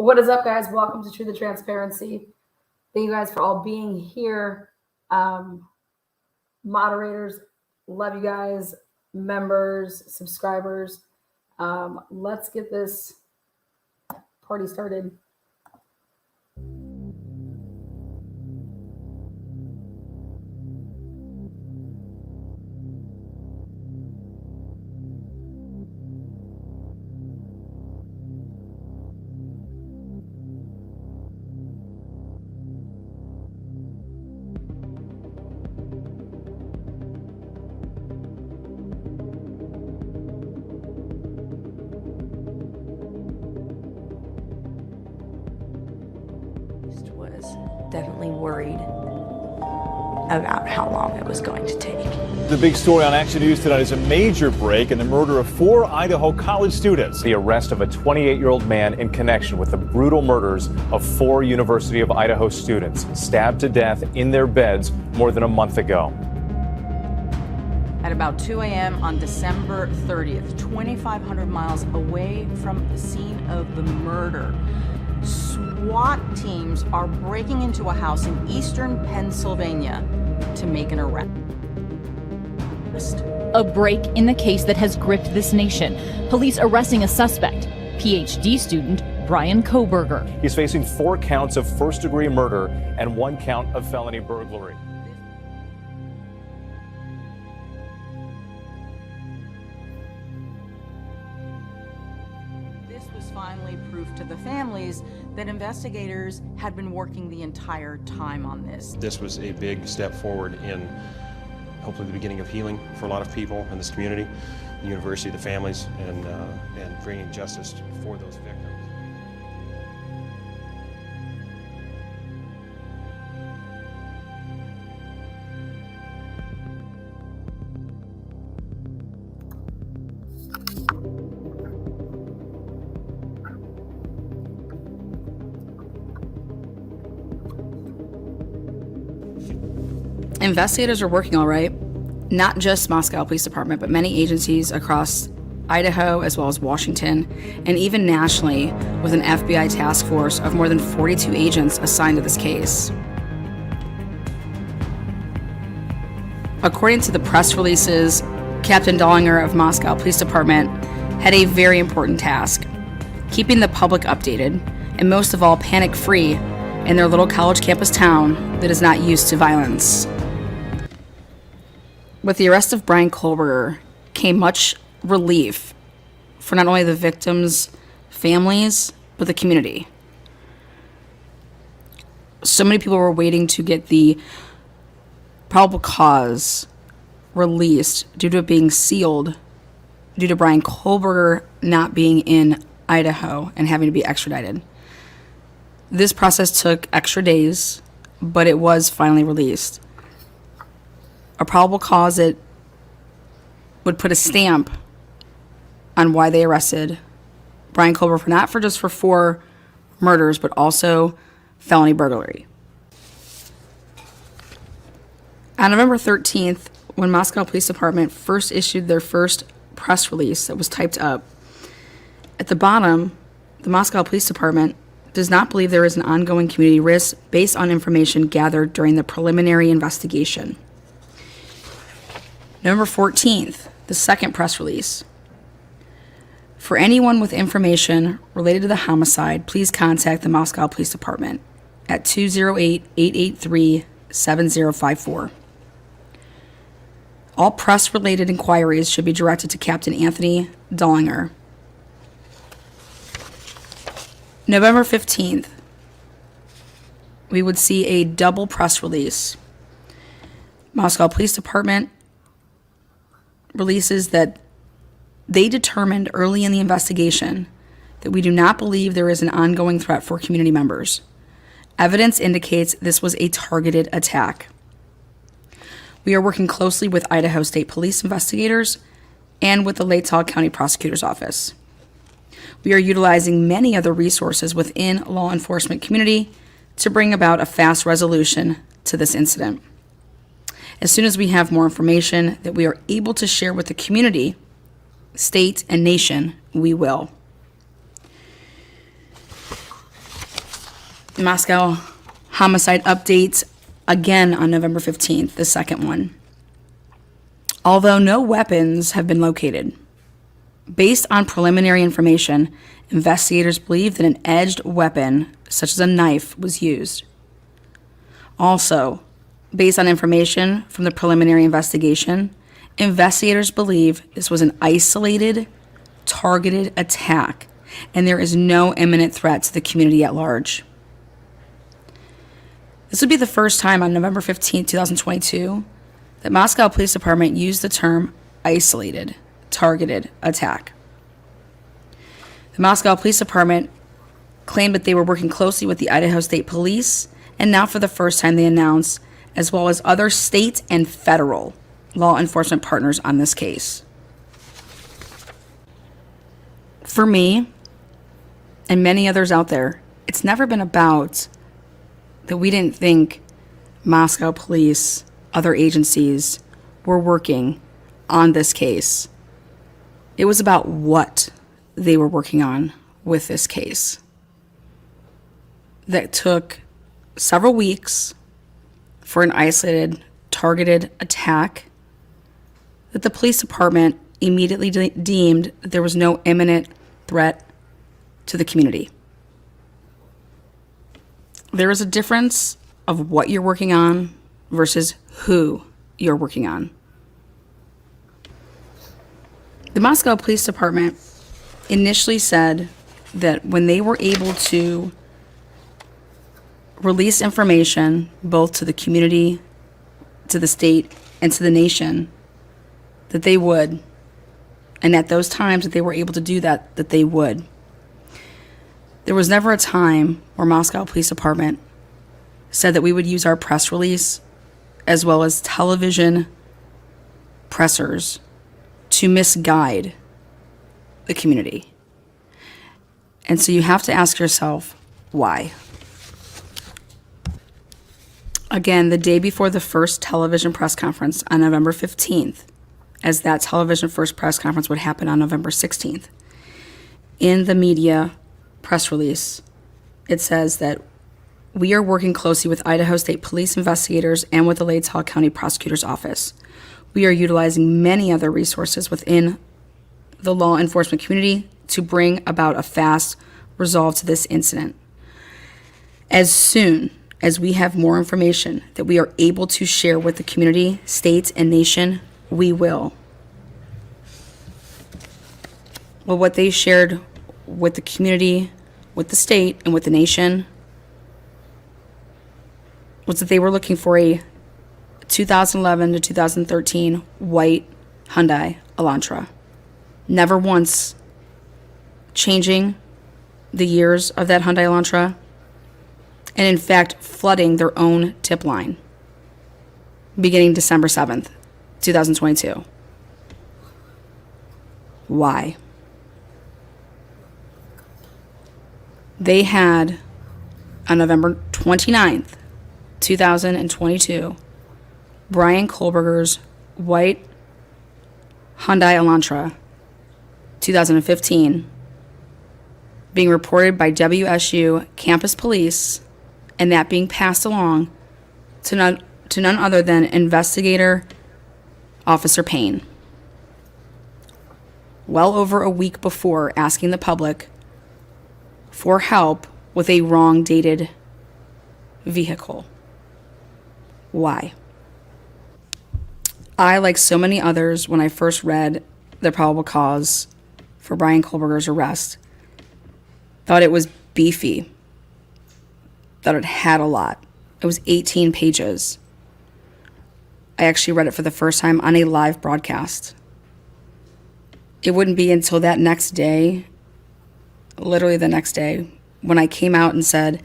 What is up, guys? Welcome to Truth and Transparency. Thank you guys for all being here. Moderators, love you guys. Members, subscribers. Let's get this party started. Definitely worried about how long it was going to take. The big story on Action News tonight is a major break in the murder of 4 Idaho college students. The arrest of a 28-year-old man in connection with the brutal murders of 4 University of Idaho students stabbed to death in their beds more than a month ago. At about 2 a.m. on December 30th, 2,500 miles away from the scene of the murder, SWAT teams are breaking into a house in eastern Pennsylvania to make an arrest. A break in the case that has gripped this nation. Police arresting a suspect, PhD student Bryan Kohberger. He's facing 4 counts of first-degree murder and 1 count of felony burglary. This was finally proof to the families that investigators had been working the entire time on this. This was a big step forward in hopefully the beginning of healing for a lot of people in this community, the university, the families, and bringing justice for those victims. Investigators are working all right. Not just Moscow Police Department, but many agencies across Idaho as well as Washington, and even nationally, with an FBI task force of more than 42 agents assigned to this case. According to the press releases, Captain Dollinger of Moscow Police Department had a very important task: keeping the public updated, and most of all, panic-free in their little college campus town that is not used to violence. With the arrest of Bryan Kohberger came much relief for not only the victims' families, but the community. So many people were waiting to get the probable cause released due to it being sealed, due to Bryan Kohberger not being in Idaho and having to be extradited. This process took extra days, but it was finally released. A probable cause that would put a stamp on why they arrested Bryan Kohberger, not for just for 4 murders, but also felony burglary. On November 13th, when Moscow Police Department first issued their first press release that was typed up, at the bottom, the Moscow Police Department does not believe there is an ongoing community risk based on information gathered during the preliminary investigation. November 14th, the second press release. For anyone with information related to the homicide, please contact the Moscow Police Department at 208-883-7054. All press-related inquiries should be directed to Captain Anthony Dollinger. November 15th, we would see a double press release. Moscow Police Department releases that they determined early in the investigation that we do not believe there is an ongoing threat for community members. Evidence indicates this was a targeted attack. We are working closely with Idaho State Police investigators and with the Latah County Prosecutor's Office. We are utilizing many other resources within law enforcement community to bring about a fast resolution to this incident. As soon as we have more information that we are able to share with the community, state, and nation, we will. Moscow homicide updates again on November 15th, the second one. Although no weapons have been located, based on preliminary information, investigators believe that an edged weapon, such as a knife, was used. Also, based on information from the preliminary investigation, investigators believe this was an isolated, targeted attack, and there is no imminent threat to the community at large. This would be the first time on November 15, 2022, that Moscow Police Department used the term isolated, targeted attack. The Moscow Police Department claimed that they were working closely with the Idaho State Police, and now for the first time they announced, as well as other state and federal law enforcement partners on this case. For me, and many others out there, it's never been about that we didn't think Moscow police, other agencies were working on this case. It was about what they were working on with this case. That took several weeks for an isolated, targeted attack that the police department immediately deemed that there was no imminent threat to the community. There is a difference of what you're working on versus who you're working on. The Moscow Police Department initially said that when they were able to release information both to the community, to the state, and to the nation, that they would. And at those times that they were able to do that, that they would. There was never a time where Moscow Police Department said that we would use our press release as well as television pressers to misguide the community. And so you have to ask yourself, why? Again, the day before the first television press conference on November 15th, as that television first press conference would happen on November 16th, in the media press release, it says that we are working closely with Idaho State Police investigators and with the Latah County Prosecutor's Office. We are utilizing many other resources within the law enforcement community to bring about a fast resolve to this incident. As soon as we have more information that we are able to share with the community, state, and nation, we will. Well, what they shared with the community, with the state, and with the nation was that they were looking for a 2011 to 2013 white Hyundai Elantra. Never once changing the years of that Hyundai Elantra, and in fact flooding their own tip line beginning December 7th, 2022. Why? They had, on November 29th, 2022, Brian Kohlberger's white Hyundai Elantra 2015 being reported by WSU campus police, and that being passed along to none other than investigator Officer Payne. Well over a week before asking the public for help with a wrong dated vehicle. Why? I, like so many others, when I first read the probable cause for Brian Kohlberger's arrest, thought it was beefy, thought it had a lot. It was 18 pages. I actually read it for the first time on a live broadcast. It wouldn't be until that next day, literally the next day, when I came out and said,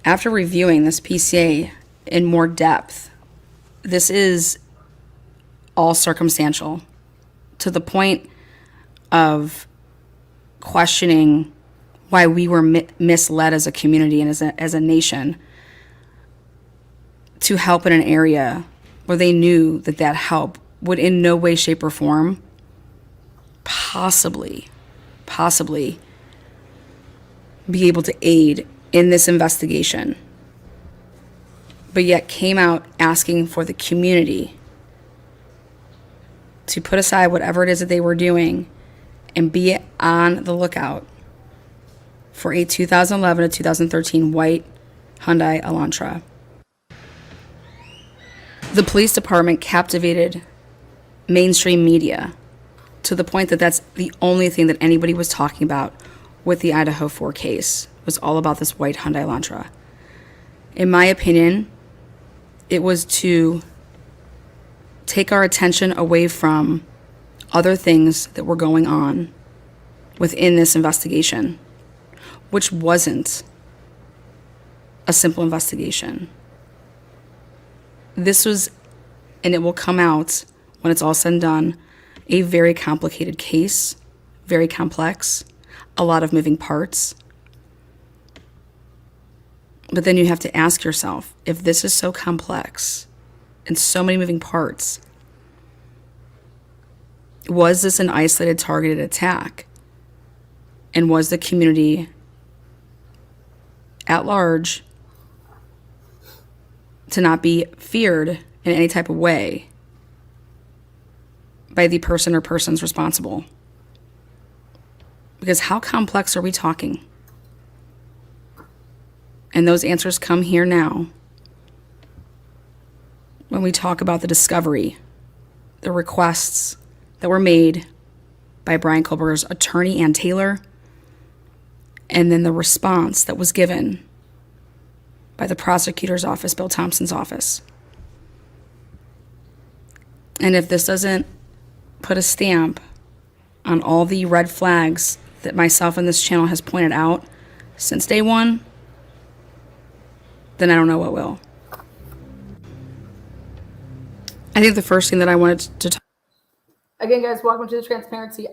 after reviewing this PCA in more depth, this is all circumstantial, to the point of questioning why we were misled as a community and as a nation to help in an area where they knew that that help would in no way, shape, or form possibly be able to aid in this investigation, but yet came out asking for the community to put aside whatever it is that they were doing and be on the lookout for a 2011 to 2013 white Hyundai Elantra. The police department captivated mainstream media to the point that that's the only thing that anybody was talking about with the Idaho4 case, was all about this white Hyundai Elantra. In my opinion, it was to take our attention away from other things that were going on within this investigation, which wasn't a simple investigation. This was, and it will come out when it's all said and done, a very complicated case, very complex, a lot of moving parts. But then you have to ask yourself, if this is so complex and so many moving parts, was this an isolated, targeted attack? And was the community at large to not be feared in any type of way by the person or persons responsible? Because how complex are we talking? And those answers come here now when we talk about the discovery, the requests that were made by Bryan Kohberger's attorney, Ann Taylor, and then the response that was given by the prosecutor's office, Bill Thompson's office. And if this doesn't put a stamp on all the red flags that myself and this channel has pointed out since day one, then I don't know what will. I think the first thing that I wanted to talk. Again, guys, welcome to the transparency.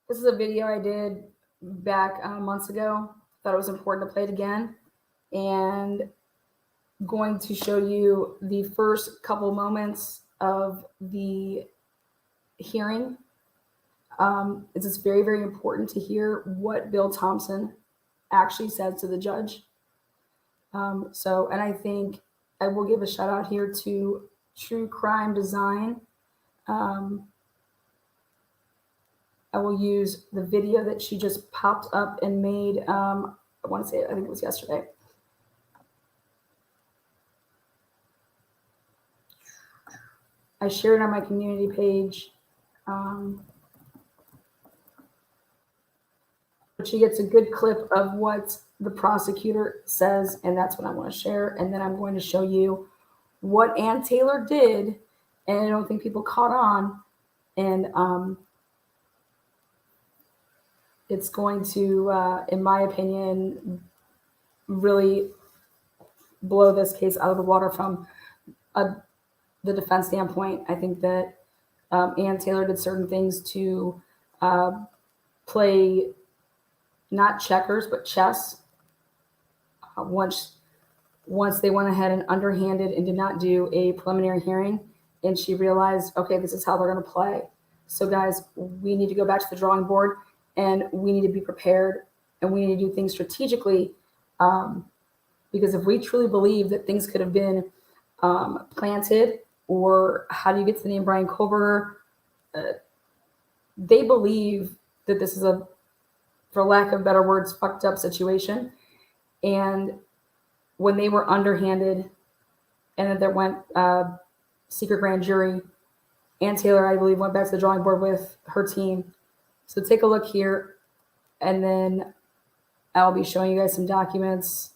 This is a video I did back months ago. Thought it was important to play it again, and going to show you the first couple moments of the hearing. It's just very, very important to hear what Bill Thompson actually said to the judge. And I think I will give a shout out here to True Crime Design. I will use the video that she just popped up and made. I want to say, I think it was yesterday. I shared it on my community page. But she gets a good clip of what the prosecutor says, and that's what I want to share. And then I'm going to show you what Ann Taylor did, and I don't think people caught on. And it's going to, in my opinion, really blow this case out of the water from the defense standpoint. I think that Ann Taylor did certain things to play not checkers, but chess. Once they went ahead and underhanded and did not do a preliminary hearing, and she realized, okay, this is how they're going to play. So guys, we need to go back to the drawing board, and we need to be prepared, and we need to do things strategically, because if we truly believe that things could have been planted, or how do you get to the name Bryan Kohberger, they believe that this is a, for lack of better words, fucked up situation. And when they were underhanded, and then there went secret grand jury, Ann Taylor, I believe, went back to the drawing board with her team. So take a look here, and then I'll be showing you guys some documents.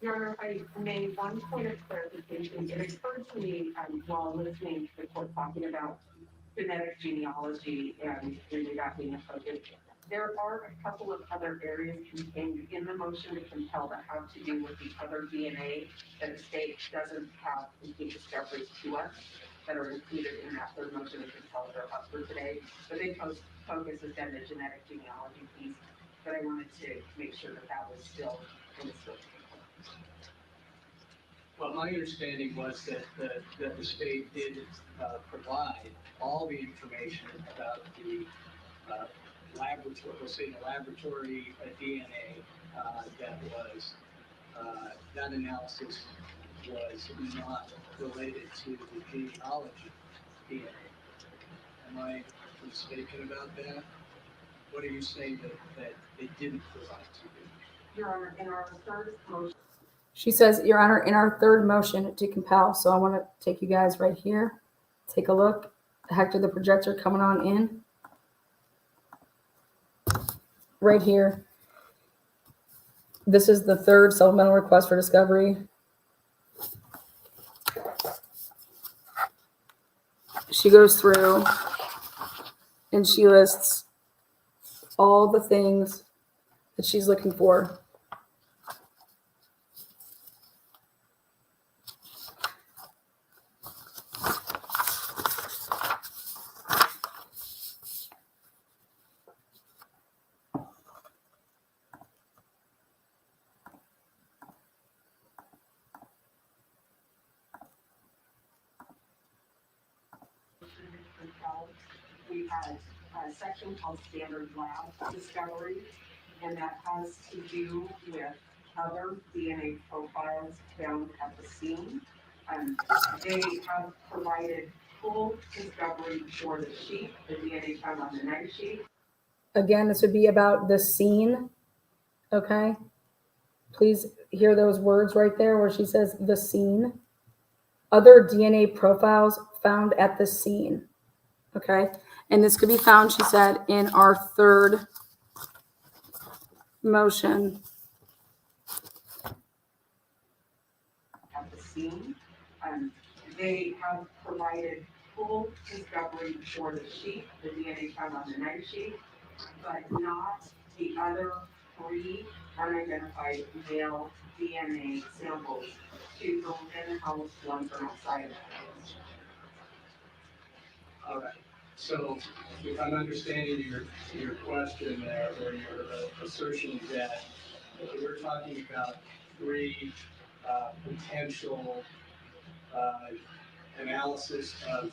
Your Honor, I made one point of clarification. It occurred to me while listening to the court talking about genetic genealogy and really that being a focus, There are a couple of other areas contained in the motion to compel that have to do with the other DNA that the state doesn't have complete discoveries to us that are included in that third motion to compel that are up for today. But they focus is then the genetic genealogy piece. But I wanted to make sure that that was still in the scope. Well, my understanding was that the state did provide all the information about the laboratory, we'll say the laboratory DNA that was, that analysis was not related to the genealogy DNA. Am I mistaken about that? What are you saying that they didn't provide to you? Your Honor, in our third motion. She says, Your Honor, in our third motion to compel, so I want to take you guys right here. Take a look. Hector, the projector coming on in. Right here. This is the third supplemental request for discovery. She goes through and she lists all the things that she's looking for. We had a section called standard lab discovery, and that has to do with other DNA profiles found at the scene. They have provided full discovery for the sheet, the DNA found on the knife sheet. Again, this would be about the scene. Okay. Please hear those words right there where she says the scene. Other DNA profiles found at the scene. Okay. And this could be found, she said, in our third motion. At the scene. They have provided full discovery for the sheet, the DNA found on the knife sheet, but not the other 3 unidentified male DNA samples, 2 from within the house, 1 from outside of the house. All right. So if I'm understanding your question there, or your assertion that we're talking about 3 potential analysis of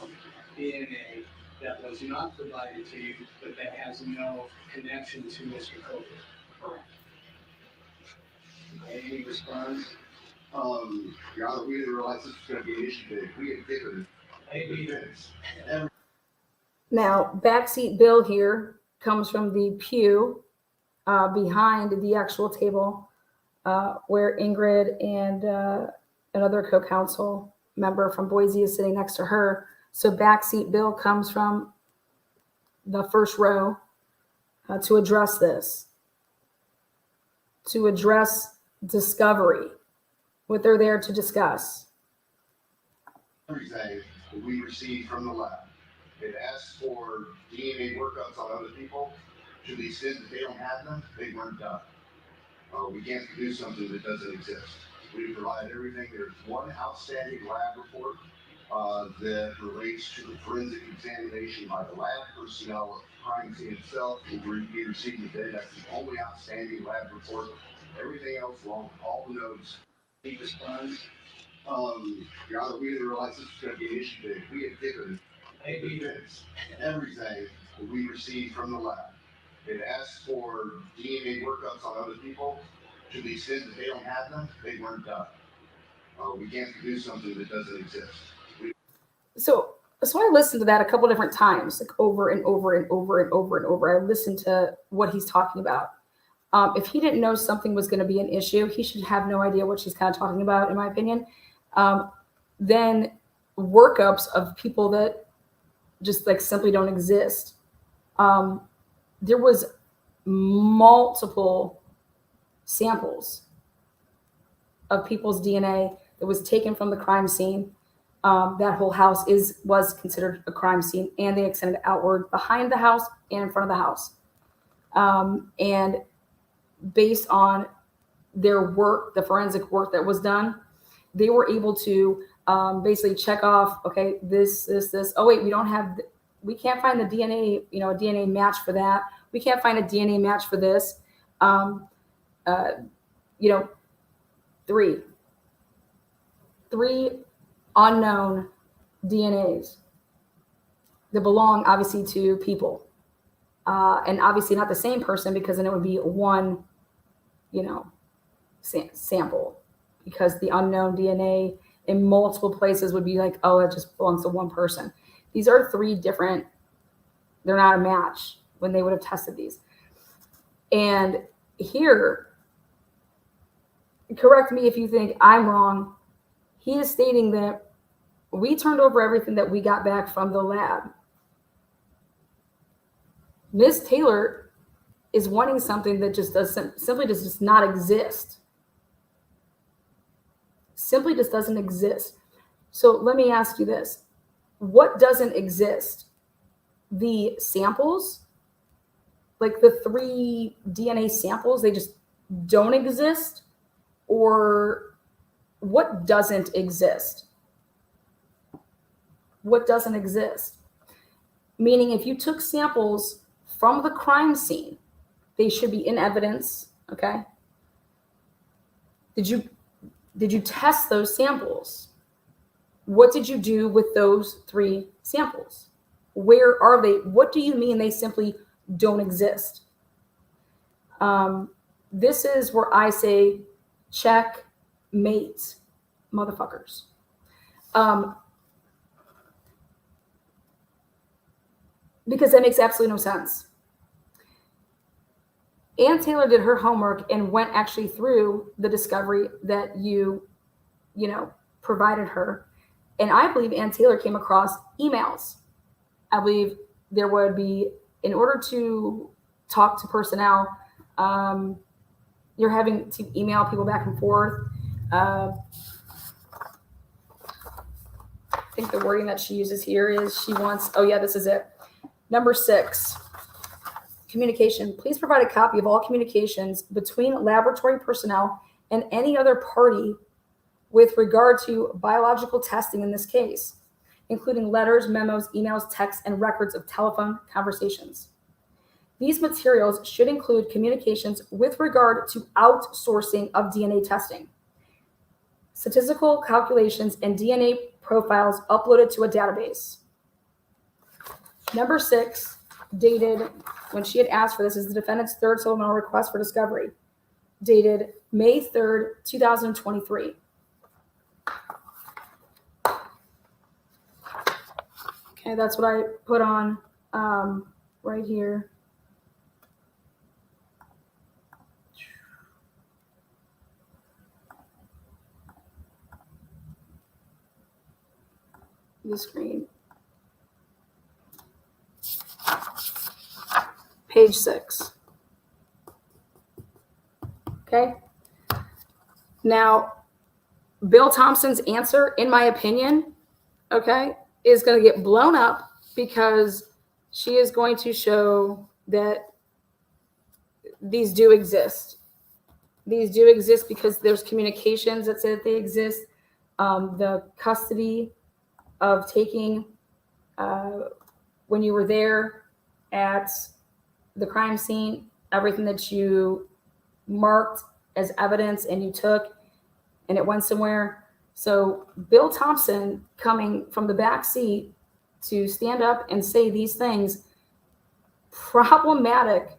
DNA that was not provided to you, but that has no connection to Mr. Coker. Correct. Any response? Your Honor, we didn't realize this was going to be an issue today. We had given it. Now, backseat Bill here comes from the pew behind the actual table where Ingrid and another co-counsel member from Boise is sitting next to her. So backseat Bill comes from the first row to address this, to address discovery, what they're there to discuss. Everything that we received from the lab, it asks for DNA workups on other people. To the extent that they don't have them, they weren't done. We can't do something that doesn't exist. We provide everything. There's one outstanding lab report that relates to the forensic examination by the lab personnel of the crime scene itself. We received today. That's the only outstanding lab report. Everything else, along with all the notes. Any response? Your Honor, we didn't realize this was going to be an issue today. We had given everything that we received from the lab. It asks for DNA workups on other people. To the extent that they don't have them, they weren't done. We can't do something that doesn't exist. So I listened to that a couple different times, like over and over and over and over and over. I listened to what he's talking about. If he didn't know something was going to be an issue, he should have no idea what she's kind of talking about, in my opinion. Then workups of people that just like simply don't exist. There was multiple samples of people's DNA that was taken from the crime scene. That whole house was considered a crime scene, and they extended outward behind the house and in front of the house. And based on their work, the forensic work that was done, they were able to basically check off, okay, this. Oh wait, we can't find the DNA, a DNA match for that. We can't find a DNA match for this. Three unknown DNAs that belong obviously to people, and obviously not the same person, because then it would be one, sample, because the unknown DNA in multiple places would be like, oh, it just belongs to one person. These are three different, they're not a match when they would have tested these. And here, correct me if you think I'm wrong, he is stating that we turned over everything that we got back from the lab. Ms. Taylor is wanting something that just simply does not exist. Simply just doesn't exist. So let me ask you this. What doesn't exist? The samples, like the 3 DNA samples, they just don't exist? Or what doesn't exist? What doesn't exist? Meaning, if you took samples from the crime scene, they should be in evidence, okay? Did you test those samples? What did you do with those 3 samples? Where are they? What do you mean they simply don't exist? This is where I say checkmate, motherfuckers. Because that makes absolutely no sense. Ann Taylor did her homework and went actually through the discovery that you provided her. And I believe Ann Taylor came across emails. I believe there would be, in order to talk to personnel, you're having to email people back and forth. I think the wording that she uses here is she wants, oh yeah, this is it. Number 6, communication. Please provide a copy of all communications between laboratory personnel and any other party with regard to biological testing in this case, including letters, memos, emails, texts, and records of telephone conversations. These materials should include communications with regard to outsourcing of DNA testing, statistical calculations, and DNA profiles uploaded to a database. Number 6, dated when she had asked for this, is the defendant's 3rd supplemental request for discovery, dated May 3rd, 2023. Okay, that's what I put on right here. The screen. Page 6. Okay. Now, Bill Thompson's answer, in my opinion, okay, is going to get blown up because she is going to show that these do exist. These do exist because there's communications that say that they exist. The custody of taking when you were there at the crime scene, everything that you marked as evidence and you took and it went somewhere. So Bill Thompson coming from the back seat to stand up and say these things, problematic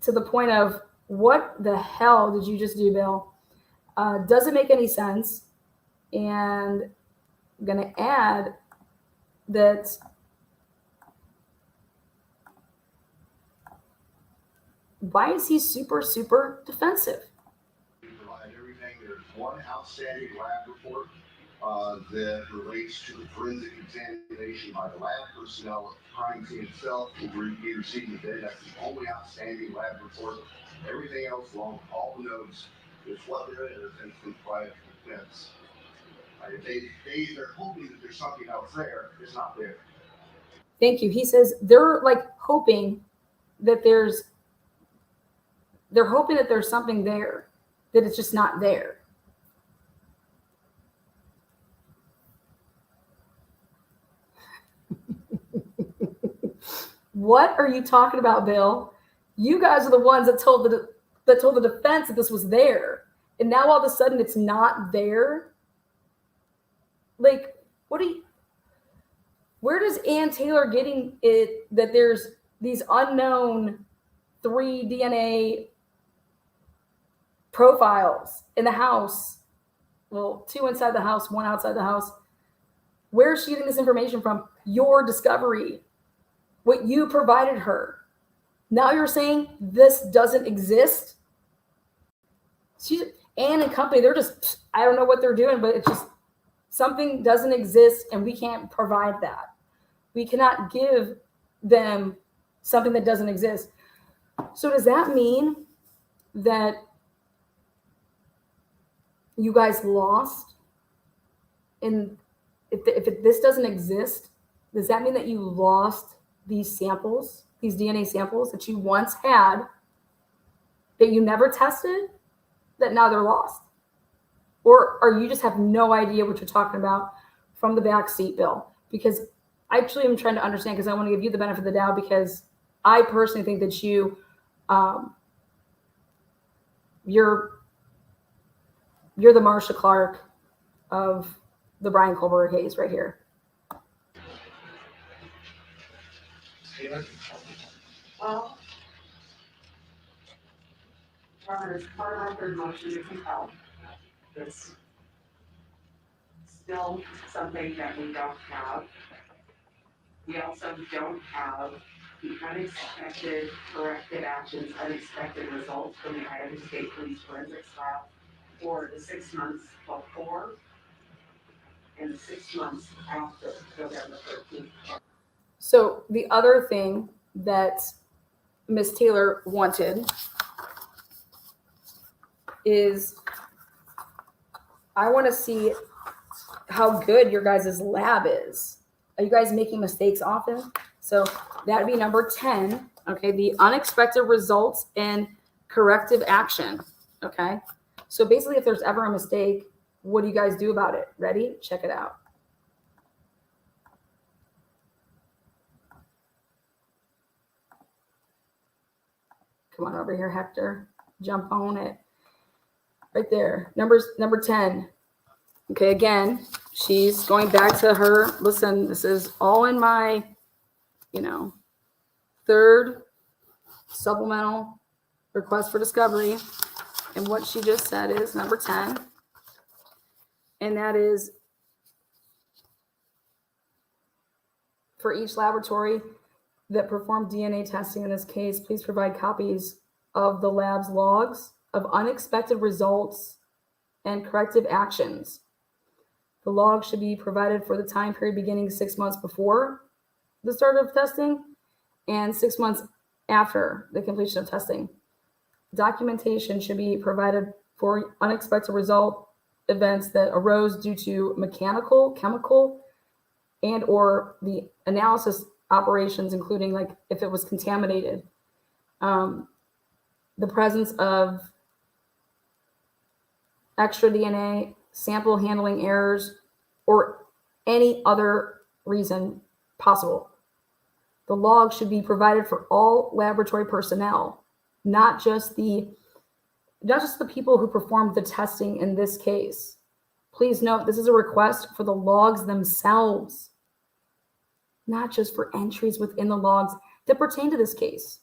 to the point of, what the hell did you just do, Bill? Doesn't make any sense. And I'm going to add that why is he super defensive? We provide everything. There's one outstanding lab report that relates to the forensic examination by the lab personnel of the crime scene itself. We received today. That's the only outstanding lab report. Everything else, along with all the notes, is what there is, and it's been provided to the defense. They're hoping that there's something else there. It's not there. Thank you. He says they're like hoping that there's they're hoping that there's something there, that it's just not there. What are you talking about, Bill? You guys are the ones that told the defense that this was there, and now all of a sudden it's not there. Like, where does Ann Taylor getting it that there's these unknown 3 DNA profiles in the house? Well, 2 inside the house, 1 outside the house. Where is she getting this information from? Your discovery, what you provided her. Now you're saying this doesn't exist? Ann and company, they're just, I don't know what they're doing, but it's just something doesn't exist and we can't provide that. We cannot give them something that doesn't exist. So does that mean that you guys lost? And if this doesn't exist, does that mean that you lost these samples, these DNA samples that you once had, that you never tested, that now they're lost? Or you just have no idea what you're talking about from the back seat, Bill? Because I actually am trying to understand, because I want to give you the benefit of the doubt, because I personally think that you're the Marcia Clark of the Brian Kohlberger case right here. Well, as part of our third motion to compel, it's still something that we don't have. We also don't have the unexpected corrective actions, unexpected results from the Idaho State Police Forensics Lab for the 6 months before and the 6 months after November 13th. So the other thing that Ms. Taylor wanted is, I want to see how good your guys' lab is. Are you guys making mistakes often? So that'd be number 10. Okay, the unexpected results and corrective action. Okay, so basically, if there's ever a mistake, what do you guys do about it? Ready? Check it out. Come on over here, Hector. Jump on it. Right there. Number 10. Okay, again, she's going back to her. Listen, this is all in my, third supplemental request for discovery. And what she just said is number 10. And that is, for each laboratory that performed DNA testing in this case, please provide copies of the lab's logs of unexpected results and corrective actions. The log should be provided for the time period beginning 6 months before the start of testing and 6 months after the completion of testing. Documentation should be provided for unexpected result events that arose due to mechanical, chemical, and or the analysis operations, including like if it was contaminated, the presence of extra DNA, sample handling errors, or any other reason possible. The log should be provided for all laboratory personnel, not just the people who performed the testing in this case. Please note, this is a request for the logs themselves, not just for entries within the logs that pertain to this case.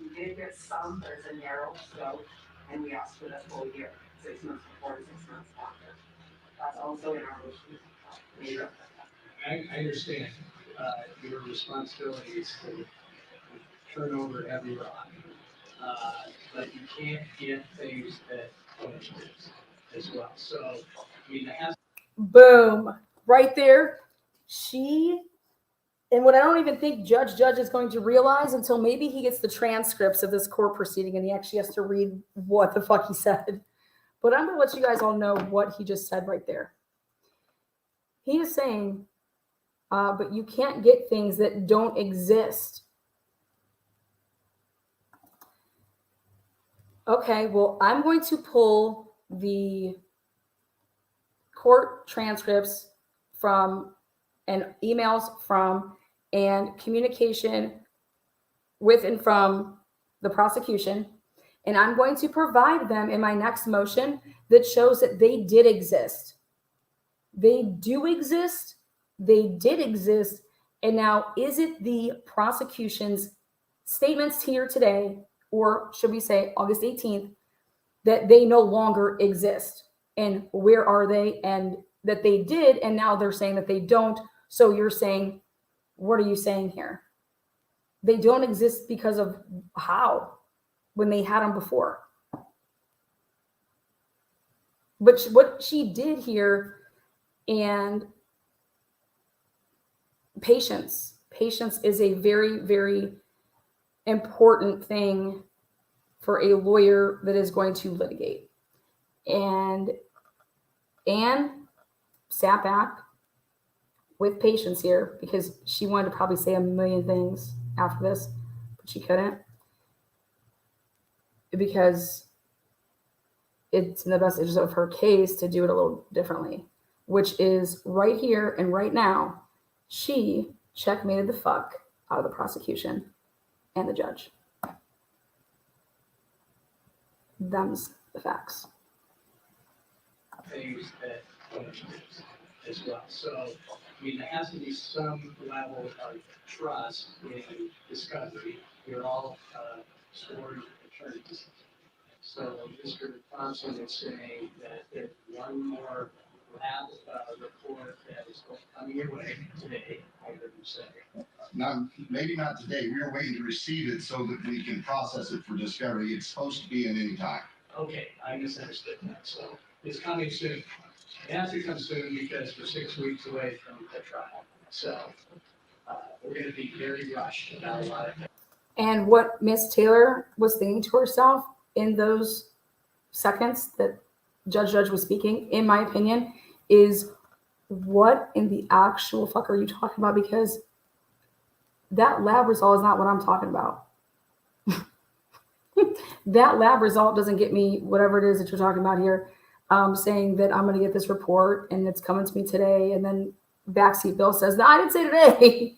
We did get some, there's a narrow scope, and we asked for that full year, 6 months before and 6 months after. That's also in our motion. I understand your responsibility is to turn over every rock, but you can't get things that don't exist as well. So, I mean, Boom, right there. She And what I don't even think Judge is going to realize until maybe he gets the transcripts of this court proceeding and he actually has to read what the fuck he said. But I'm going to let you guys all know what he just said right there. He is saying, but you can't get things that don't exist. Okay, well, I'm going to pull the court transcripts from and emails from and communication with and from the prosecution, and I'm going to provide them in my next motion that shows that they did exist. They do exist. They did exist. And now, is it the prosecution's statements here today, or should we say August 18th, that they no longer exist? And where are they? And that they did, and now they're saying that they don't. So you're saying, what are you saying here? They don't exist because of how? When they had them before. But what she did here, and patience is a very, very important thing for a lawyer that is going to litigate. And Anne sat back with patience here because she wanted to probably say a million things after this, but she couldn't, because it's in the best interest of her case to do it a little differently, which is right here and right now, she checkmated the fuck out of the prosecution and the judge. Them's the facts. Things that as well. So, I mean, there has to be some level of trust in discovery. You're all sworn attorneys. So Mr. Thompson is saying that there's one more lab report that is coming your way today, I heard you say. Maybe not today. We are waiting to receive it so that we can process it for discovery. It's supposed to be in any time. Okay, I misunderstood that. So it's coming soon. It has to come soon because we're 6 weeks away from the trial. So we're going to be very rushed about a lot of things. And what Miss Taylor was thinking to herself in those seconds that Judge was speaking, in my opinion, is what in the actual fuck are you talking about? Because that lab result is not what I'm talking about. That lab result doesn't get me whatever it is that you're talking about here, saying that I'm going to get this report and it's coming to me today. And then backseat Bill says, no, I didn't say today.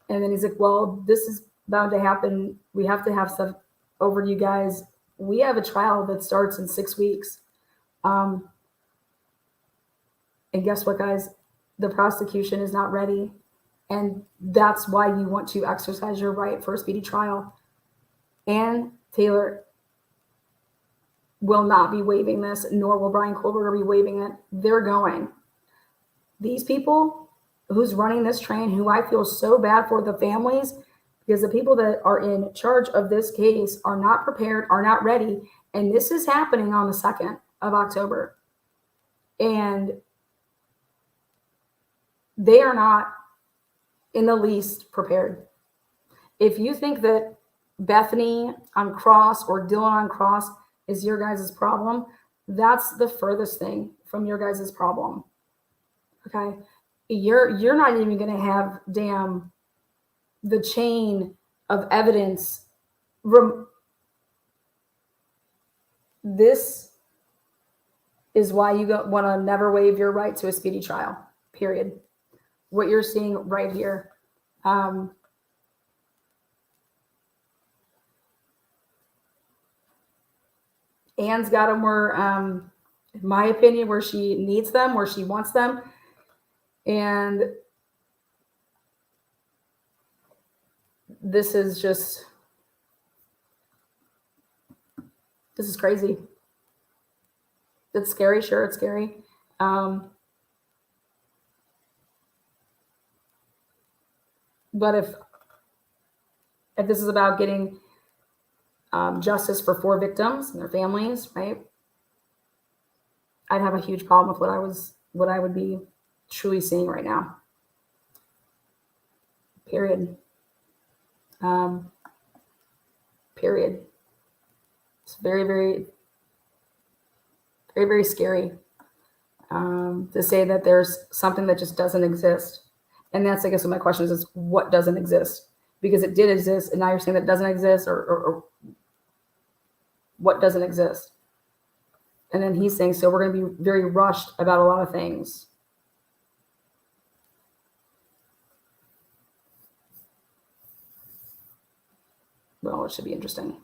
And then he's like, well, this is bound to happen. We have to have stuff over to you guys. We have a trial that starts in 6 weeks. And guess what, guys? The prosecution is not ready. And that's why you want to exercise your right for a speedy trial. And Taylor will not be waiving this, nor will Brian Kohlberger be waiving it. They're going. These people who's running this train, who I feel so bad for the families, because the people that are in charge of this case are not prepared, are not ready. And this is happening on the 2nd of October. And they are not in the least prepared. If you think that Bethany on cross or Dylan on cross is your guys' problem, that's the furthest thing from your guys' problem. Okay? You're not even going to have the chain of evidence. This is why you want to never waive your right to a speedy trial, period. What you're seeing right here. Anne's got them where, in my opinion, where she needs them, where she wants them. And this is crazy. It's scary. Sure, it's scary. But if this is about getting justice for 4 victims and their families, right? I'd have a huge problem with what I would be truly seeing right now. Period. Period. It's very, very, very, very scary to say that there's something that just doesn't exist. And that's, I guess, what my question is what doesn't exist? Because it did exist, and now you're saying that it doesn't exist, or what doesn't exist? And then he's saying, so we're going to be very rushed about a lot of things. Well, it should be interesting.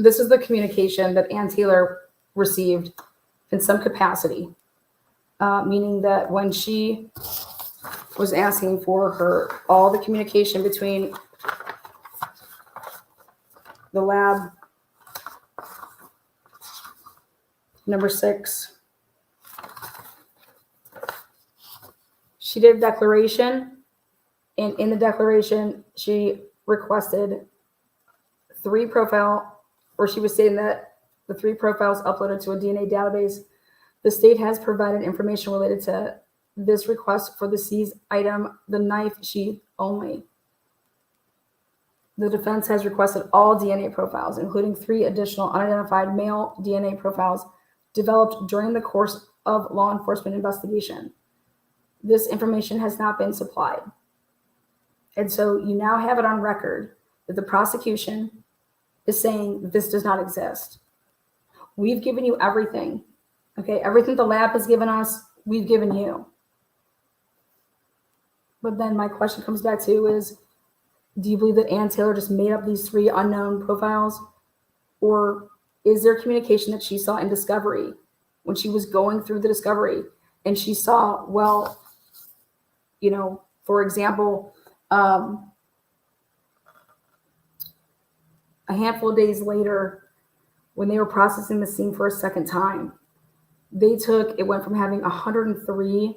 This is the communication that Ann Taylor received in some capacity, meaning that when she was asking for all the communication between the lab number 6, she did a declaration, and in the declaration, she requested 3 profile, or she was stating that the 3 profiles uploaded to a DNA database. The state has provided information related to this request for the seized item, the knife sheath only. The defense has requested all DNA profiles, including 3 additional unidentified male DNA profiles developed during the course of law enforcement investigation. This information has not been supplied. And so you now have it on record that the prosecution is saying that this does not exist. We've given you everything. Okay, everything the lab has given us, we've given you. But then my question comes back to is, do you believe that Ann Taylor just made up these 3 unknown profiles? Or is there communication that she saw in discovery when she was going through the discovery and she saw, well, you know, for example, a handful of days later, when they were processing the scene for a second time, it went from having 103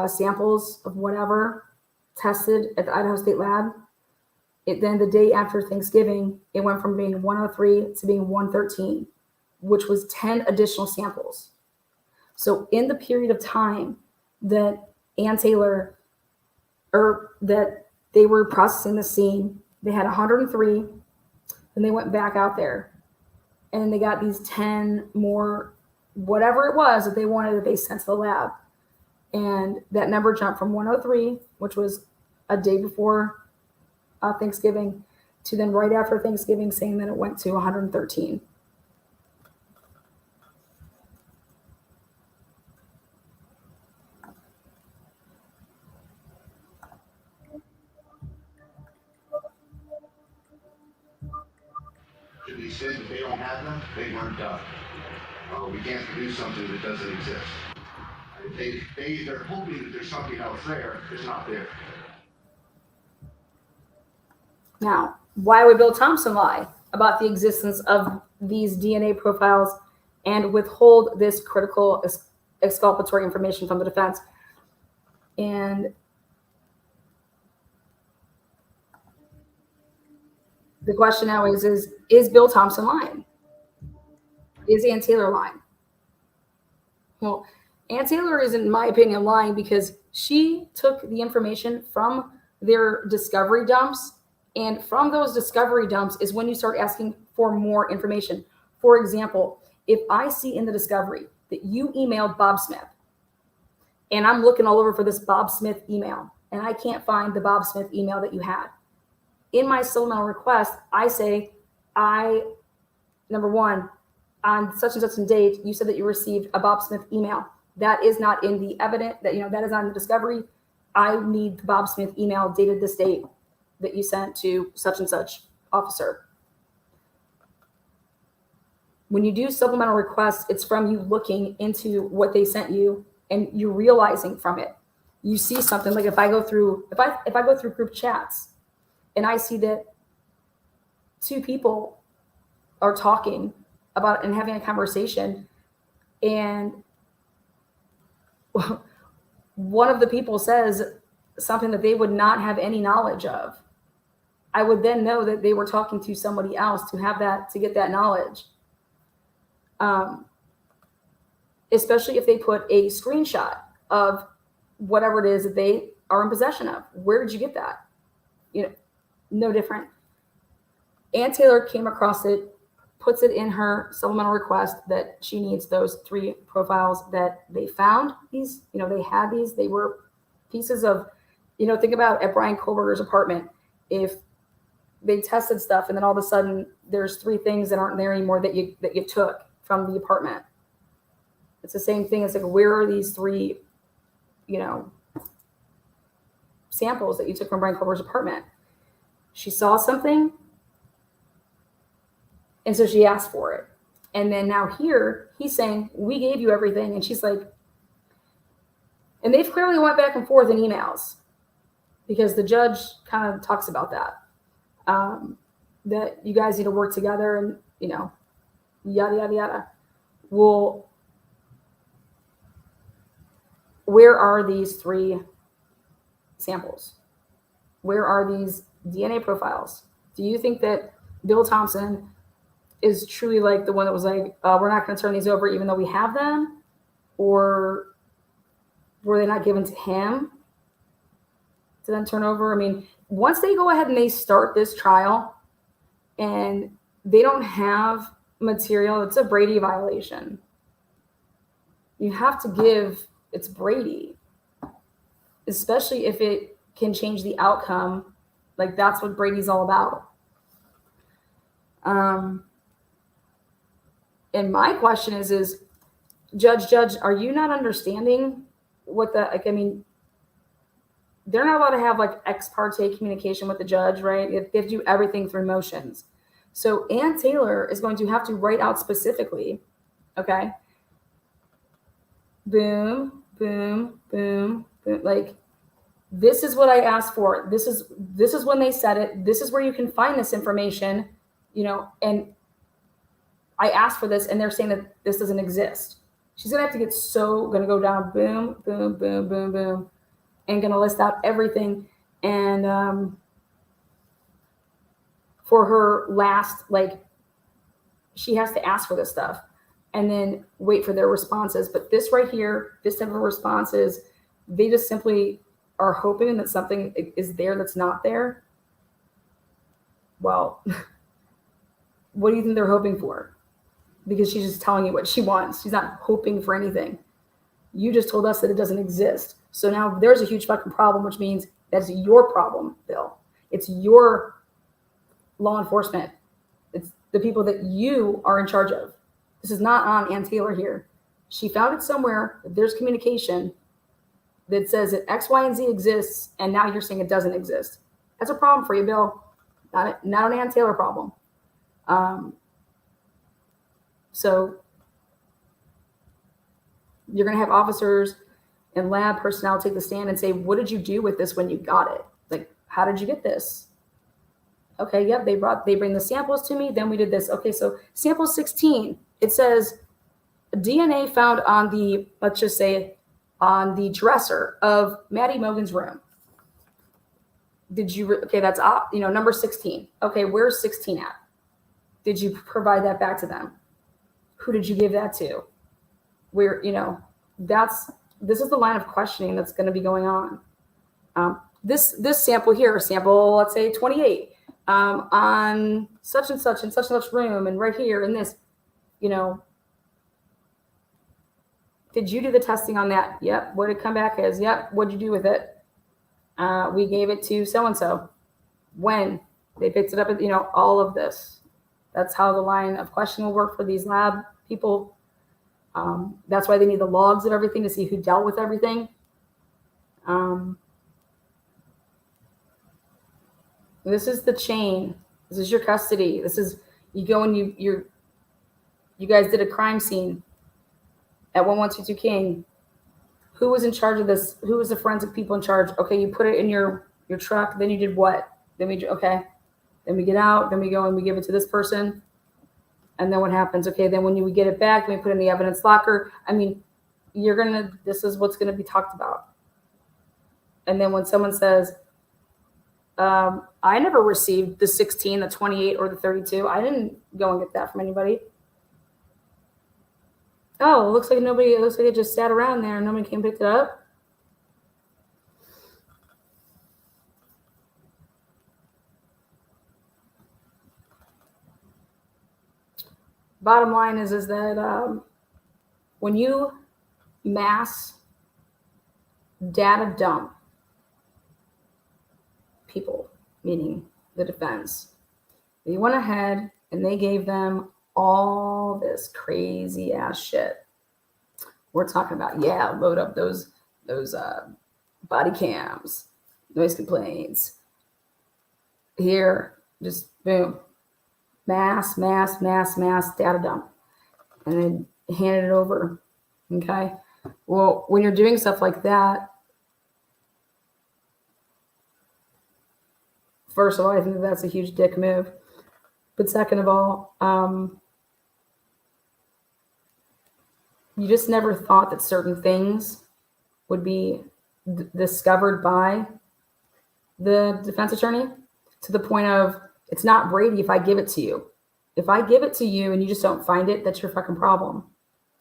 samples of whatever tested at the Idaho State Lab. Then the day after Thanksgiving, it went from being 103 to being 113, which was 10 additional samples. So in the period of time that Ann Taylor, or that they were processing the scene, they had 103, then they went back out there and they got these 10 more, whatever it was that they wanted, that they sent to the lab. And that number jumped from 103, which was a day before Thanksgiving, to then right after Thanksgiving saying that it went to 113. To the extent that they don't have them, they weren't done. We can't produce something that doesn't exist. They're hoping that there's something else there that's not there. Now, why would Bill Thompson lie about the existence of these DNA profiles and withhold this critical exculpatory information from the defense? And the question now is Bill Thompson lying? Is Ann Taylor lying? Well, Ann Taylor is, in my opinion, lying because she took the information from their discovery dumps, and from those discovery dumps is when you start asking for more information. For example, if I see in the discovery that you emailed Bob Smith, and I'm looking all over for this Bob Smith email, and I can't find the Bob Smith email that you had, in my supplemental request, I say, number one, on such and such a date, you said that you received a Bob Smith email. That is not in the evidence, that is not in the discovery. I need the Bob Smith email dated this date that you sent to such and such officer. When you do supplemental requests, it's from you looking into what they sent you and you're realizing from it. You see something, like if I go through group chats and I see that two people are talking about and having a conversation, and one of the people says something that they would not have any knowledge of, I would then know that they were talking to somebody else to get that knowledge. Especially if they put a screenshot of whatever it is that they are in possession of. Where did you get that? No different. Ann Taylor came across it, puts it in her supplemental request that she needs those 3 profiles that they found. These, they had these, they were pieces of, think about at Brian Kohlberger's apartment. If they tested stuff and then all of a sudden there's 3 things that aren't there anymore that you took from the apartment. It's the same thing. It's like, where are these 3, samples that you took from Brian Kohlberger's apartment? She saw something, and so she asked for it. And then now here, he's saying, we gave you everything. And she's like, and they've clearly went back and forth in emails because the judge kind of talks about that, that you guys need to work together and, yada, yada, yada. Well, where are these 3 samples? Where are these DNA profiles? Do you think that Bill Thompson is truly like the one that was like, we're not going to turn these over even though we have them? Or were they not given to him to then turn over? I mean, once they go ahead and they start this trial and they don't have material, it's a Brady violation. You have to give, it's Brady, especially if it can change the outcome. Like, that's what Brady's all about. And my question is Judge, are you not understanding what they're not allowed to have like ex parte communication with the judge, right? They have to do everything through motions. So Ann Taylor is going to have to write out specifically, okay? Boom, boom, boom, boom. Like, this is what I asked for. This is when they said it. This is where you can find this information, and I asked for this and they're saying that this doesn't exist. She's going to have to going to go down, boom, boom, boom, boom, boom, and going to list out everything. And for her last, she has to ask for this stuff and then wait for their responses. But this right here, this type of responses, they just simply are hoping that something is there that's not there. Well, what do you think they're hoping for? Because she's just telling you what she wants. She's not hoping for anything. You just told us that it doesn't exist. So now there's a huge fucking problem, which means that's your problem, Bill. It's your law enforcement. It's the people that you are in charge of. This is not on Ann Taylor here. She found it somewhere. There's communication that says that X, Y, and Z exists, and now you're saying it doesn't exist. That's a problem for you, Bill. Not an Ann Taylor problem. So you're going to have officers and lab personnel take the stand and say, what did you do with this when you got it? Like, how did you get this? Okay, yep, they bring the samples to me, then we did this. Okay, so sample 16, it says DNA found on the, let's just say, on the dresser of Maddie Mogan's room. Did you, okay, that's, number 16. Okay, where's 16 at? Did you provide that back to them? Who did you give that to? Where, this is the line of questioning that's going to be going on. This sample here, sample, let's say 28, on such and such room, and right here in this, you know, did you do the testing on that? Yep. What did it come back as? Yep. What'd you do with it? We gave it to so-and-so. When? They picked it up at, all of this. That's how the line of questioning will work for these lab people. That's why they need the logs of everything to see who dealt with everything. This is the chain. This is your custody. This is, you go and you guys did a crime scene at 1122 King. Who was in charge of this? Who was the forensic people in charge? Okay, you put it in your truck. Then you did what? Then we get out. Then we go and we give it to this person. And then what happens? Okay, then when we get it back, then we put it in the evidence locker. I mean, this is what's gonna be talked about. And then when someone says, I never received the 16, the 28, or the 32. I didn't go and get that from anybody. Oh, it looks like it just sat around there and nobody came and picked it up. Bottom line is that when you mass data dump people, meaning the defense, they went ahead and they gave them all this crazy ass shit. We're talking about, load up those body cams, noise complaints. Here, just boom, mass data dump, and then handed it over. Okay. Well, when you're doing stuff like that, first of all, I think that's a huge dick move. But second of all, you just never thought that certain things would be discovered by the defense attorney, to the point of, it's not Brady if I give it to you. If I give it to you and you just don't find it, that's your fucking problem.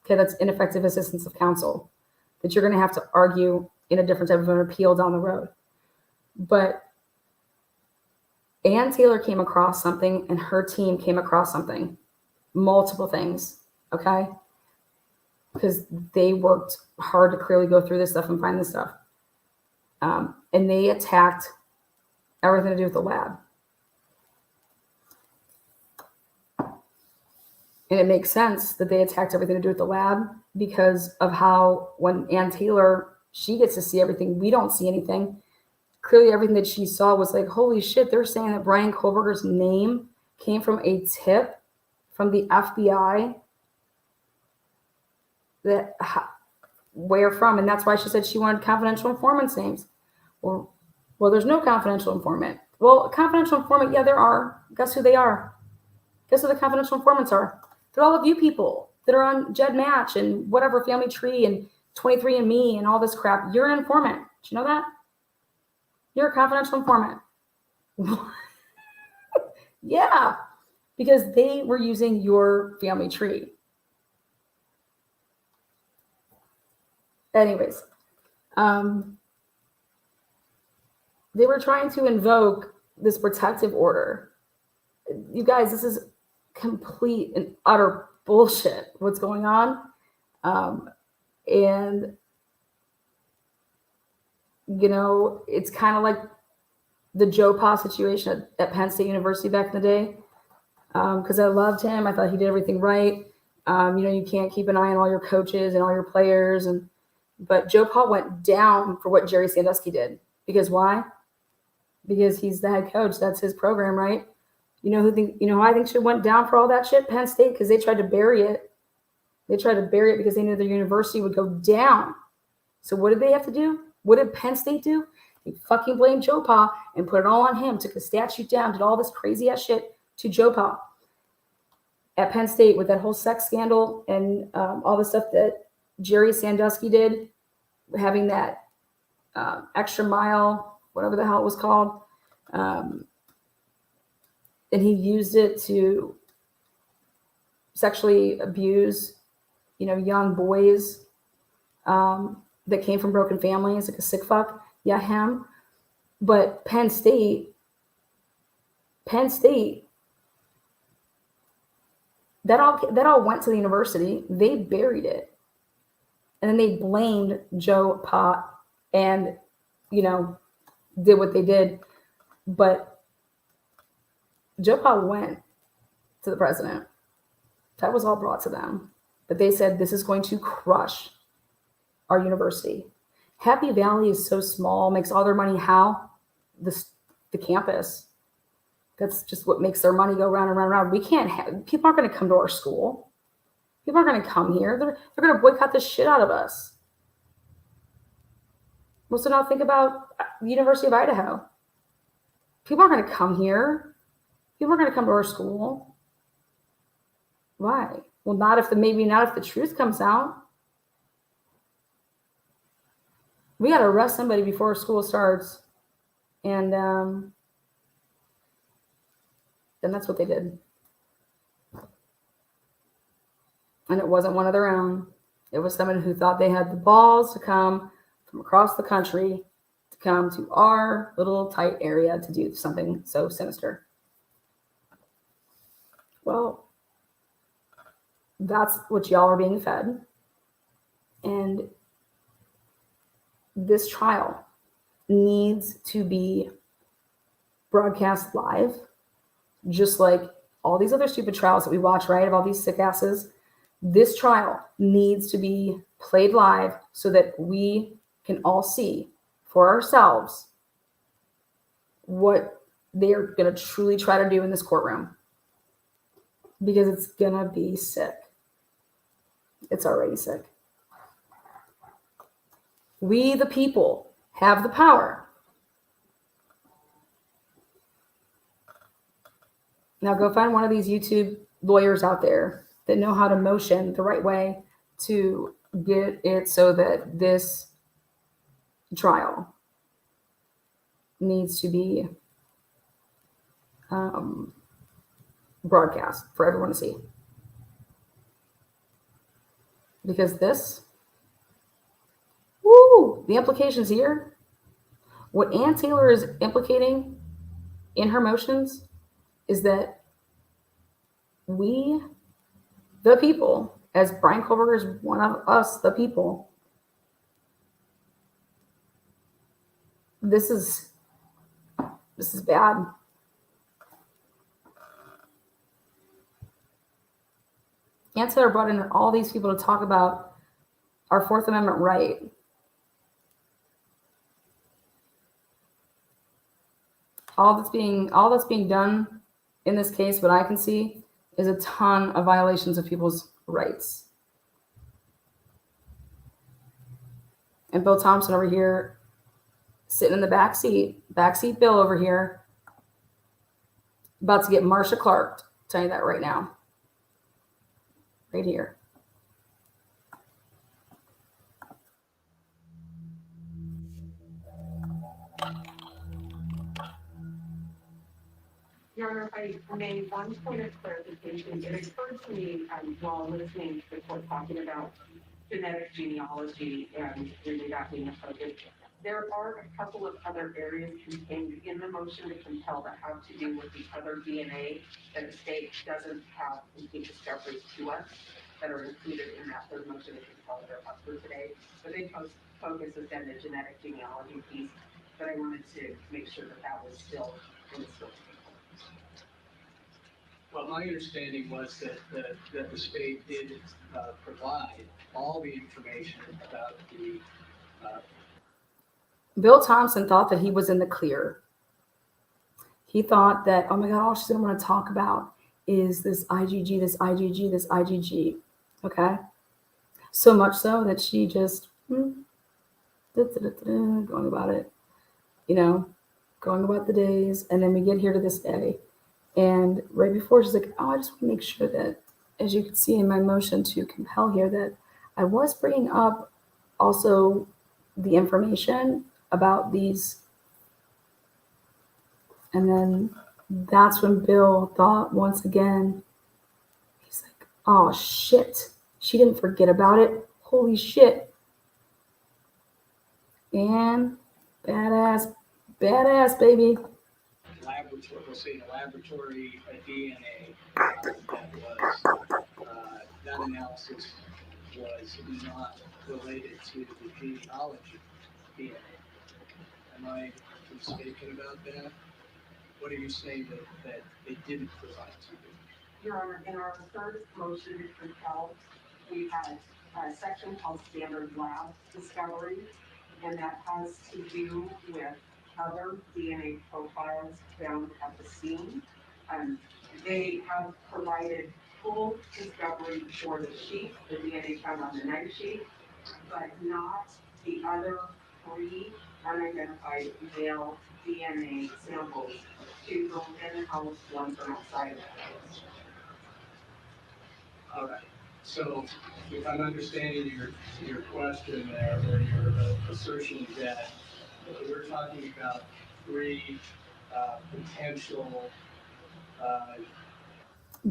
Okay, that's ineffective assistance of counsel that you're going to have to argue in a different type of an appeal down the road. But Ann Taylor came across something and her team came across something, multiple things, okay? Because they worked hard to clearly go through this stuff and find this stuff. And they attacked everything to do with the lab. And it makes sense that they attacked everything to do with the lab because of how when Ann Taylor, she gets to see everything, we don't see anything. Clearly everything that she saw was like, holy shit, they're saying that Brian Kohlberger's name came from a tip from the FBI. Where from? And that's why she said she wanted confidential informants' names. Well, there's no confidential informant. Well, a confidential informant, yeah, there are. Guess who they are? Guess who the confidential informants are? They're all of you people that are on Jed Match and whatever Family Tree and 23andMe and all this crap. You're an informant. Did you know that? You're a confidential informant. Yeah, because they were using your family tree. Anyways, they were trying to invoke this protective order. You guys, this is complete and utter bullshit what's going on. And it's kind of like the Joe Pa situation at Penn State University back in the day. Because I loved him. I thought he did everything right. You can't keep an eye on all your coaches and all your players. But Joe Pa went down for what Jerry Sandusky did. Because why? Because he's the head coach. That's his program, right? Who I think should went down for all that shit? Penn State, because they tried to bury it. They tried to bury it because they knew their university would go down. So what did they have to do? What did Penn State do? They fucking blamed Joe Pa and put it all on him, took the statute down, did all this crazy ass shit to Joe Pa. At Penn State with that whole sex scandal and all the stuff that Jerry Sandusky did, having that extra mile, whatever the hell it was called. And he used it to sexually abuse, young boys that came from broken families, like a sick fuck. Yeah, him. But Penn State, that's That all went to the university. They buried it. And then they blamed Joe Pa and, did what they did. But Joe Pa went to the president. That was all brought to them. But they said, this is going to crush our university. Happy Valley is so small, makes all their money how? The campus. That's just what makes their money go round and round and round. We can't have, people aren't going to come to our school. People aren't going to come here. They're going to boycott the shit out of us. Well, so now think about the University of Idaho. People aren't going to come here. People aren't going to come to our school. Why? Well, maybe not if the truth comes out. We got to arrest somebody before school starts. And then that's what they did. And it wasn't one of their own. It was somebody who thought they had the balls to come from across the country to come to our little tight area to do something so sinister. Well, that's what y'all are being fed. And this trial needs to be broadcast live, just like all these other stupid trials that we watch, right? Of all these sick asses. This trial needs to be played live so that we can all see for ourselves what they're going to truly try to do in this courtroom. Because it's going to be sick. It's already sick. We, the people, have the power. Now go find one of these YouTube lawyers out there that know how to motion the right way to get it so that this trial needs to be broadcast for everyone to see. Because this, the implications here, what Ann Taylor is implicating in her motions is that we, the people, as Brian Kohlberger is one of us, the people, this is bad. Ann Taylor brought in all these people to talk about our Fourth Amendment right. All that's being done in this case, what I can see, is a ton of violations of people's rights. And Bill Thompson over here, sitting in the backseat Bill over here, about to get Marsha Clark. Tell you that right now. Right here. Your Honor, if I may, one point of clarification. It occurred to me while listening to the court talking about genetic genealogy and really that being a focus. There are a couple of other areas contained in the motion to compel that have to do with the other DNA that the state doesn't have complete discoveries to us that are included in that third motion to compel they're up for today. But they focus is then the genetic genealogy piece. But I wanted to make sure that was still in the scope. Well, my understanding was that the state did provide all the information about the. Bill Thompson thought that he was in the clear. He thought that, oh my God, all she's going to want to talk about is this IgG, this IgG, this IgG. Okay? So much so that she just going about it, going about the days. And then we get here to this day. And right before, she's like, I just want to make sure that, as you can see in my motion to compel here, that I was bringing up also the information about these. And then that's when Bill thought once again, he's like, oh shit, she didn't forget about it. Holy shit. And badass, baby. Laboratory, we'll say the laboratory DNA that was that analysis was not related to the genealogy DNA. Am I mistaken about that? What are you saying that they didn't provide to you? Your Honor, in our third motion to compel, we had a section called standard lab discovery, and that has to do with other DNA profiles found at the scene. They have provided full discovery for the sheet, the DNA found on the knife sheet, but not the other 3 unidentified male DNA samples, 2 from within the house, 1 from outside of the house. All right. So if I'm understanding your question there, or your assertion that we're talking about 3 potential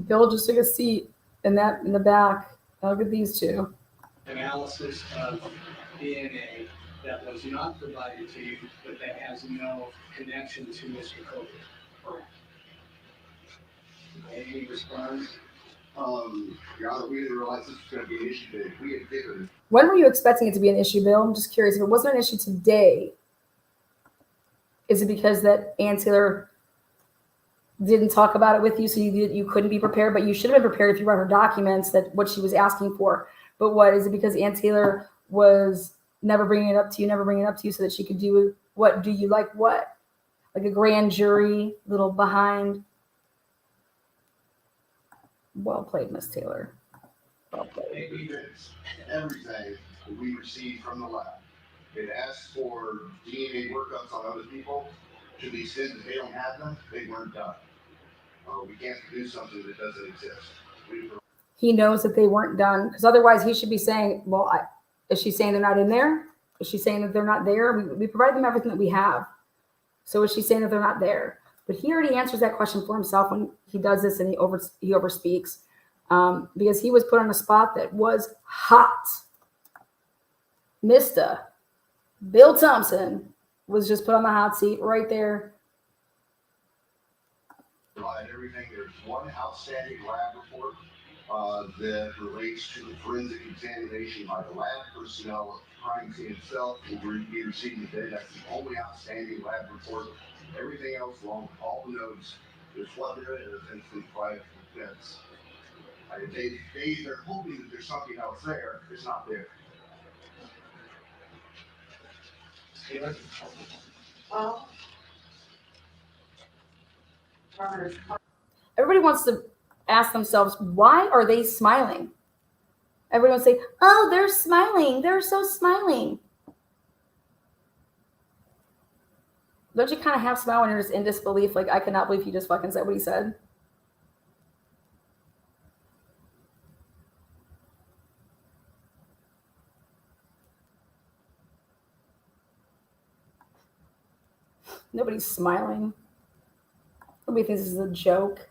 Bill just took a seat in the back. Look at these 2. analysis of DNA that was not provided to you, but that has no connection to Mr. Kober. Correct. Any response? Your Honor, we didn't realize this was going to be an issue today. We had given. When were you expecting it to be an issue, Bill? I'm just curious. If it wasn't an issue today, is it because that Ann Taylor didn't talk about it with you, so you couldn't be prepared? But you should have been prepared if you read her documents, that what she was asking for. But what is it, because Ann Taylor was never bringing it up to you, so that she could do what? Do you like what? Like a grand jury, little behind. Well played, Miss Taylor. Well played. Everything that we received from the lab. It asked for DNA workups on other people. To the extent that they don't have them, they weren't done. We can't do something that doesn't exist. He knows that they weren't done, because otherwise he should be saying, well, is she saying they're not in there? Is she saying that they're not there? We provide them everything that we have. So is she saying that they're not there? But he already answers that question for himself when he does this, and he overspeaks, because he was put on a spot that was hot. Mr. Bill Thompson was just put on the hot seat right there. Provide everything. There's one outstanding lab report that relates to the forensic examination by the lab personnel of the crime scene itself. We received today. That's the only outstanding lab report. Everything else, along with all the notes, is what there is, and it's provided for defense. They're hoping that there's something else there. It's not there. Well, Everybody wants to ask themselves, why are they smiling? Everyone say, oh, they're smiling. They're so smiling. Don't you kind of half smile when you're just in disbelief? Like, I cannot believe he just fucking said what he said. Nobody's smiling. Nobody thinks this is a joke.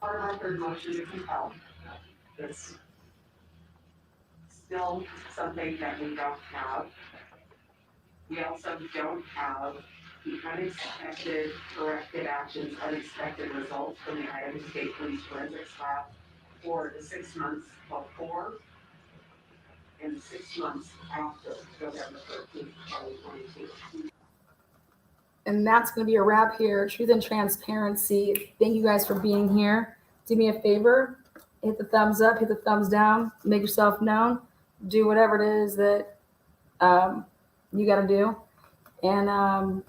Our third motion to compel is still something that we don't have. We also don't have the unexpected corrective actions, unexpected results from the Idaho State Police Forensics Lab for the 6 months before and 6 months after November 13th, 2022. And that's going to be a wrap here. Truth and transparency. Thank you guys for being here. Do me a favor. Hit the thumbs up, hit the thumbs down, make yourself known. Do whatever it is that you got to do. And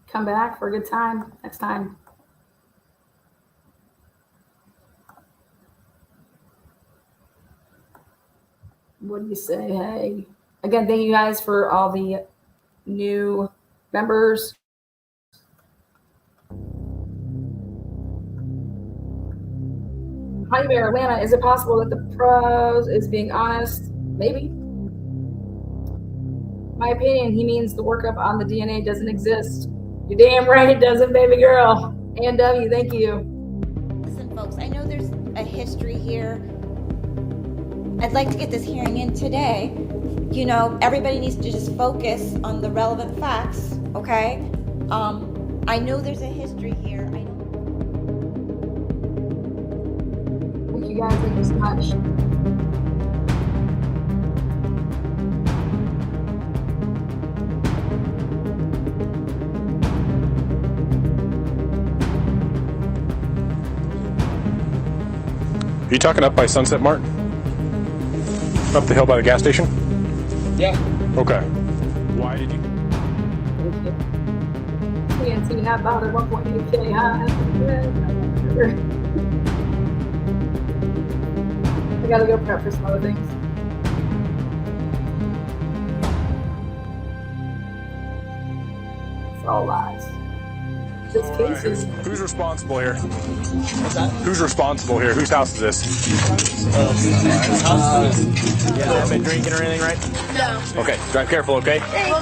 come back for a good time next time. What do you say? Hey. Again, thank you guys for all the new members. Honey Bear, Atlanta, is it possible that the pros is being honest? Maybe. My opinion, he means the workup on the DNA doesn't exist. You're damn right it doesn't, baby girl. And W, thank you. Listen, folks, I know there's a history here. I'd like to get this hearing in today. You know, everybody needs to just focus on the relevant facts, okay? I know there's a history here. I don't. Thank you guys. Thank you so much. Are you talking up by Sunset Mart? Up the hill by the gas station? Yeah. Okay. Why did you? TNT not about at 1.8K high. I gotta go prep for some other things. It's all lies. This case is Who's responsible here? Who's responsible here? Whose house is this? You haven't been drinking or anything, right? No. Okay, drive careful, okay? Thank you.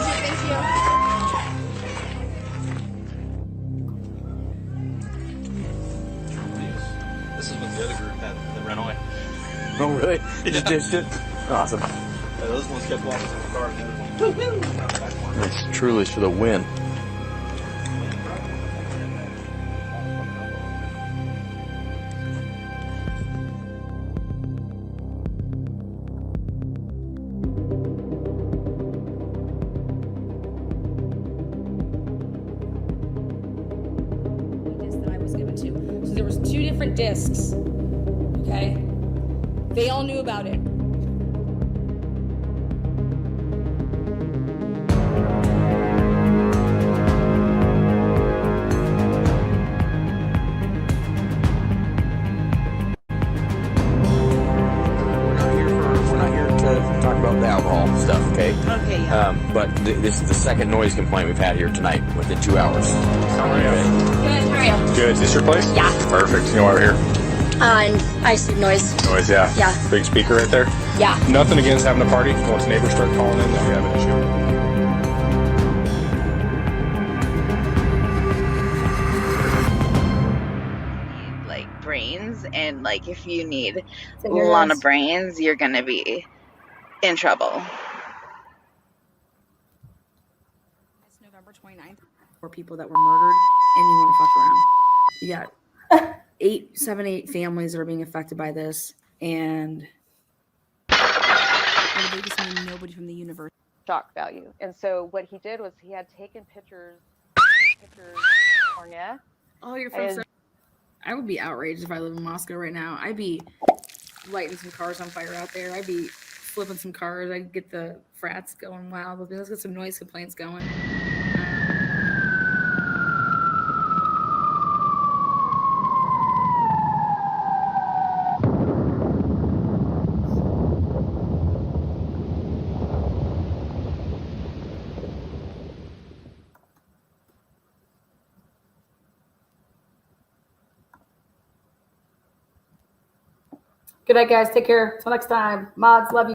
This is what the other group had that ran away. Oh, really? You just ditched it? Awesome. Yeah, those ones kept walking in the car. And the other one. It's truly for the win. disc that I was given to. So there was 2 different discs. Okay? They all knew about it. We're not here to talk about the alcohol stuff, okay? Okay, yeah. But this is the second noise complaint we've had here tonight within 2 hours. How are you? Good, how are you? Good. Is this your place? Yeah. Perfect. You know why we're here? And I see noise. Noise, yeah. Yeah. Big speaker right there. Yeah. Nothing against having a party. Once neighbors start calling in, then we have an issue. Like brains, and like if you need a your lot ass. of brains, you're gonna be in trouble. It's November 29th. 4 people that were murdered, and you want to fuck around. You got 7, 8 families that are being affected by this, and they just mean nobody from the university. Shock value. And so what he did was he had taken pictures of California. Oh, you're from. I would be outraged if I lived in Moscow right now. I'd be lighting some cars on fire out there. I'd be flipping some cars. I'd get the frats going wild. Let's get some noise complaints going. Good night, guys. Take care. Till next time. Mods, love you.